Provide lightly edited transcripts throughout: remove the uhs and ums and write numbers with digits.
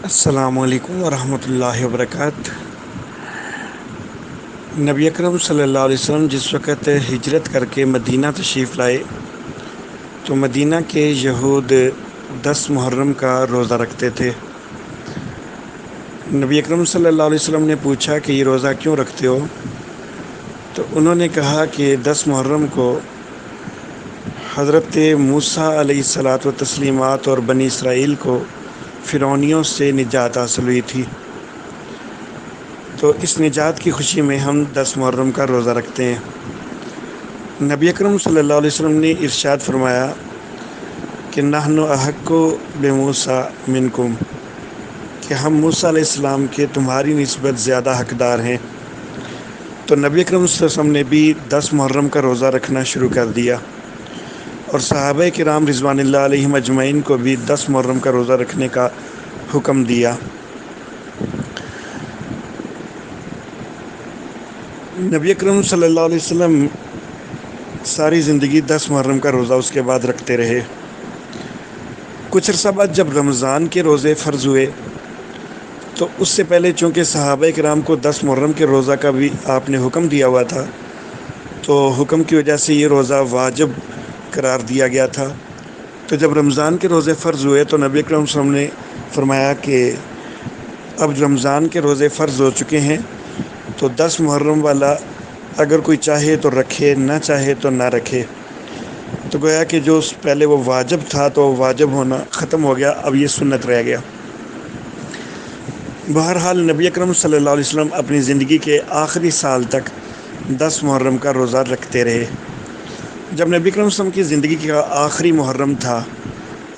السلام علیکم ورحمۃ اللہ وبرکاتہ۔ نبی اکرم صلی اللہ علیہ وسلم جس وقت ہجرت کر کے مدینہ تشریف لائے تو مدینہ کے یہود 10 محرم کا روزہ رکھتے تھے۔ نبی اکرم صلی اللہ علیہ وسلم نے پوچھا کہ یہ روزہ کیوں رکھتے ہو؟ تو انہوں نے کہا کہ 10 محرم کو حضرت موسیٰ علیہ الصلاۃ و تسلیمات اور بنی اسرائیل کو فرعونیوں سے نجات حاصل ہوئی تھی، تو اس نجات کی خوشی میں ہم 10 محرم کا روزہ رکھتے ہیں۔ نبی اکرم صلی اللہ علیہ وسلم نے ارشاد فرمایا کہ نحن احق بموسیٰ منکم، کہ ہم موسیٰ علیہ السلام کے تمہاری نسبت زیادہ حقدار ہیں۔ تو نبی اکرم صلی اللہ علیہ وسلم نے بھی 10 محرم کا روزہ رکھنا شروع کر دیا، اور صحابہ کرام رضوان اللہ علیہم اجمعین کو بھی 10 محرم کا روزہ رکھنے کا حکم دیا۔ نبی اکرم صلی اللہ علیہ وسلم ساری زندگی 10 محرم کا روزہ اس کے بعد رکھتے رہے۔ کچھ عرصہ بعد جب رمضان کے روزے فرض ہوئے تو اس سے پہلے چونکہ صحابہ کرام کو 10 محرم کے روزہ کا بھی آپ نے حکم دیا ہوا تھا، تو حکم کی وجہ سے یہ روزہ واجب قرار دیا گیا تھا۔ تو جب رمضان کے روزے فرض ہوئے تو نبی اکرم صلی اللہ علیہ وسلم نے فرمایا کہ اب رمضان کے روزے فرض ہو چکے ہیں، تو 10 محرم والا اگر کوئی چاہے تو رکھے، نہ چاہے تو نہ رکھے۔ تو گویا کہ جو پہلے وہ واجب تھا تو وہ واجب ہونا ختم ہو گیا، اب یہ سنت رہ گیا۔ بہرحال نبی اکرم صلی اللہ علیہ وسلم اپنی زندگی کے آخری سال تک 10 محرم کا روزہ رکھتے رہے۔ جب نبی اکرم صلی اللہ علیہ وسلم کی زندگی کا آخری محرم تھا،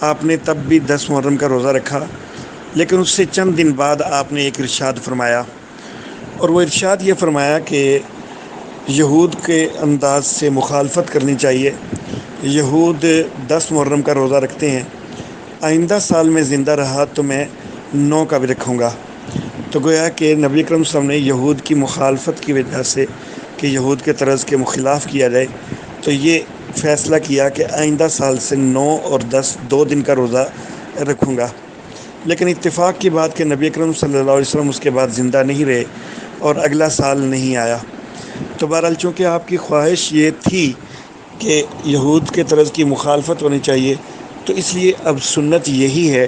آپ نے تب بھی 10 محرم کا روزہ رکھا، لیکن اس سے چند دن بعد آپ نے ایک ارشاد فرمایا، اور وہ ارشاد یہ فرمایا کہ یہود کے انداز سے مخالفت کرنی چاہیے۔ یہود 10 محرم کا روزہ رکھتے ہیں، آئندہ سال میں زندہ رہا تو میں 9 کا بھی رکھوں گا۔ تو گویا کہ نبی اکرم صلی اللہ علیہ وسلم نے یہود کی مخالفت کی وجہ سے کہ یہود کے طرز کے خلاف کیا جائے، تو یہ فیصلہ کیا کہ آئندہ سال سے 9 اور 10 2 دن کا روزہ رکھوں گا۔ لیکن اتفاق کی بات کہ نبی اکرم صلی اللہ علیہ وسلم اس کے بعد زندہ نہیں رہے اور اگلا سال نہیں آیا۔ تو بہرحال چونکہ آپ کی خواہش یہ تھی کہ یہود کے طرز کی مخالفت ہونی چاہیے، تو اس لیے اب سنت یہی ہے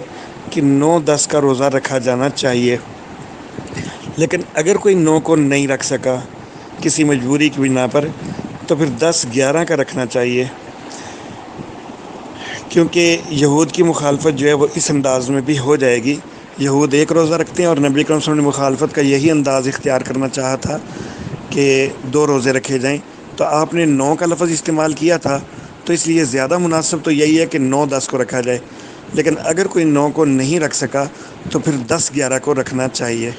کہ 9 10 کا روزہ رکھا جانا چاہیے۔ لیکن اگر کوئی 9 کو نہیں رکھ سکا کسی مجبوری کی بنا پر، تو پھر 10 11 کا رکھنا چاہیے، کیونکہ یہود کی مخالفت جو ہے وہ اس انداز میں بھی ہو جائے گی۔ یہود ایک روزہ رکھتے ہیں اور نبی اکرم صلی اللہ علیہ وسلم نے مخالفت کا یہی انداز اختیار کرنا چاہا تھا کہ 2 روزے رکھے جائیں، تو آپ نے 9 کا لفظ استعمال کیا تھا، تو اس لیے زیادہ مناسب تو یہی ہے کہ 9 10 کو رکھا جائے۔ لیکن اگر کوئی 9 کو نہیں رکھ سکا تو پھر 10 11 کو رکھنا چاہیے۔